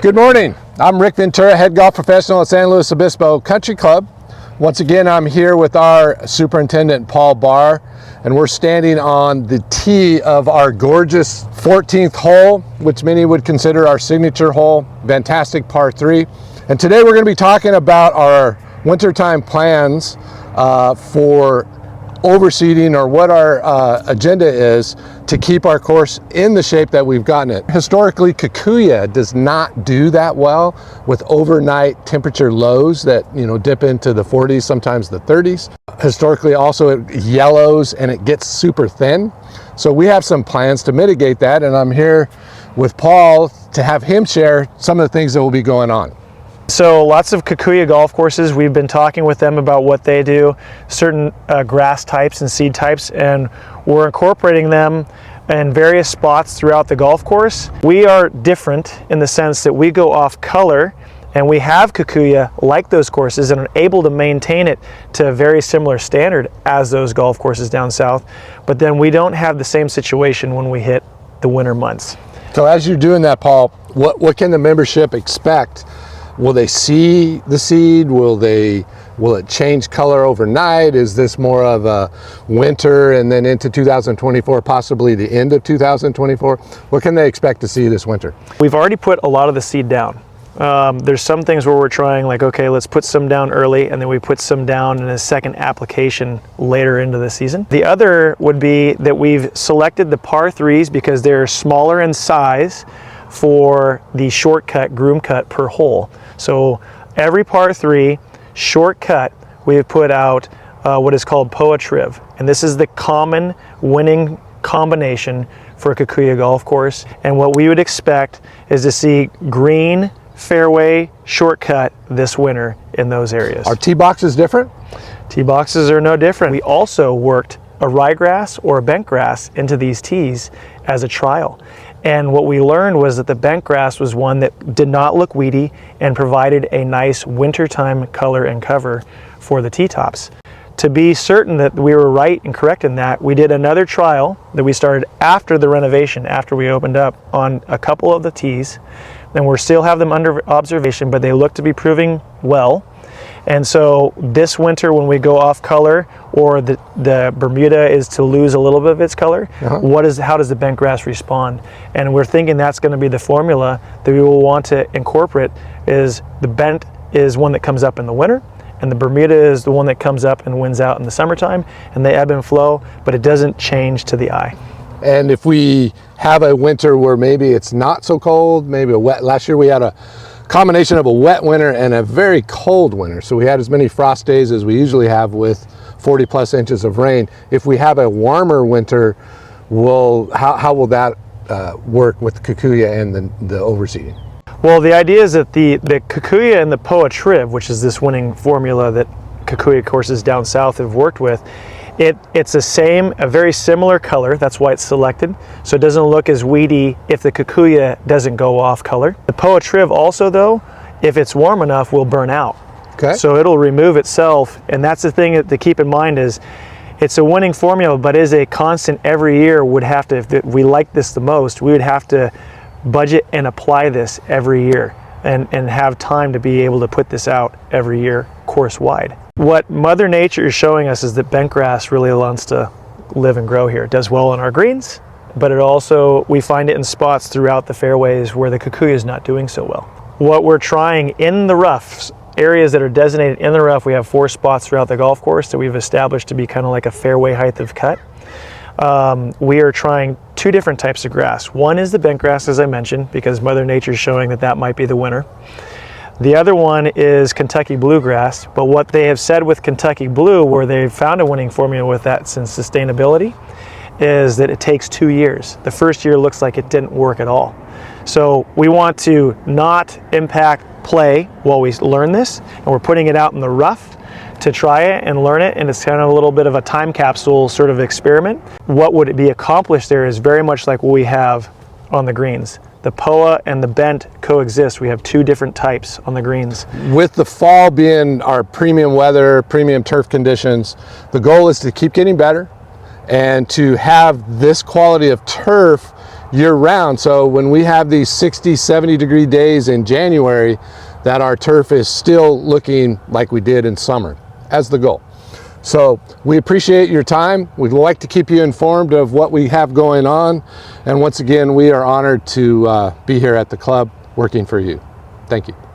Good morning. I'm Rick Ventura, head golf professional at San Luis Obispo Country Club. Once again, I'm here with our superintendent, Paul Barr, and we're standing on the tee of our gorgeous 14th hole, which many would consider our signature hole, fantastic par 3. And today we're going to be talking about our wintertime plans for overseeding, or what our agenda is to keep our course in the shape that we've gotten it. Historically, Kikuyu does not do that well with overnight temperature lows that dip into the 40s, sometimes the 30s. Historically, also it yellows and it gets super thin. So we have some plans to mitigate that, and I'm here with Paul to have him share some of the things that will be going on. So lots of Kikuyu golf courses, we've been talking with them about what they do, certain grass types and seed types, and we're incorporating them in various spots throughout the golf course. We are different in the sense that we go off color, and we have Kikuyu like those courses and are able to maintain it to a very similar standard as those golf courses down south, but then we don't have the same situation when we hit the winter months. So as you're doing that, Paul, what can the membership expect? Will they see the seed? Will it change color overnight? Is this more of a winter and then into 2024, possibly the end of 2024? What can they expect to see this winter? We've already put a lot of the seed down. There's some things where we're trying, like, okay, let's put some down early, and then we put some down in a second application later into the season. The other would be that we've selected the par 3s because they're smaller in size for the shortcut groom cut per hole. So every par 3 shortcut, we have put out what is called POA Triv, and this is the common winning combination for a Kikuyu golf course. And what we would expect is to see green fairway shortcut this winter in those areas. Are tee boxes different? Tee boxes are no different. We also worked a ryegrass or a bent grass into these tees as a trial. And what we learned was that the bent grass was one that did not look weedy and provided a nice wintertime color and cover for the tee tops. To be certain that we were right and correct in that, we did another trial that we started after the renovation, after we opened up, on a couple of the tees. And we still have them under observation, but they look to be proving well. And so this winter, when we go off color, or the Bermuda is to lose a little bit of its color, how does the bent grass respond? And we're thinking that's going to be the formula that we will want to incorporate. Is the bent is one that comes up in the winter, and the Bermuda is the one that comes up and wins out in the summertime, and they ebb and flow, but it doesn't change to the eye. And if we have a winter where maybe it's not so cold, maybe a wet, last year we had a combination of a wet winter and a very cold winter. So we had as many frost days as we usually have with 40 plus inches of rain. If we have a warmer winter, how will that work with Kikuyu and the overseeding? Well, the idea is that the Kikuyu and the POA Triv, which is this winning formula that Kikuyu courses down south have worked with, it's a very similar color. That's why it's selected. So it doesn't look as weedy if the Kikuyu doesn't go off color. The POA Triv also, though, if it's warm enough, will burn out. Okay. So it'll remove itself. And that's the thing to keep in mind, is it's a winning formula, but is a constant every year. If we like this the most, we would have to budget and apply this every year and have time to be able to put this out every year course wide. What Mother Nature is showing us is that bent grass really wants to live and grow here. It does well on our greens, but we find it in spots throughout the fairways where the Kikuyu is not doing so well. What we're trying in the rough, areas that are designated in the rough, we have 4 spots throughout the golf course that we've established to be kind of like a fairway height of cut. We are trying 2 different types of grass. One is the bent grass, as I mentioned, because Mother Nature is showing that might be the winner. The other one is Kentucky bluegrass, but what they have said with Kentucky blue, where they've found a winning formula with that since sustainability, is that it takes 2 years. The first year looks like it didn't work at all. So we want to not impact play while we learn this, and we're putting it out in the rough to try it and learn it, and it's kind of a little bit of a time capsule sort of experiment. What would be accomplished there is very much like what we have on the greens. The POA and the bent coexist. We have 2 different types on the greens. With the fall being our premium weather, premium turf conditions, the goal is to keep getting better and to have this quality of turf year round. So when we have these 60, 70 degree days in January, that our turf is still looking like we did in summer as the goal. So we appreciate your time. We'd like to keep you informed of what we have going on. And once again, we are honored to be here at the club working for you. Thank you.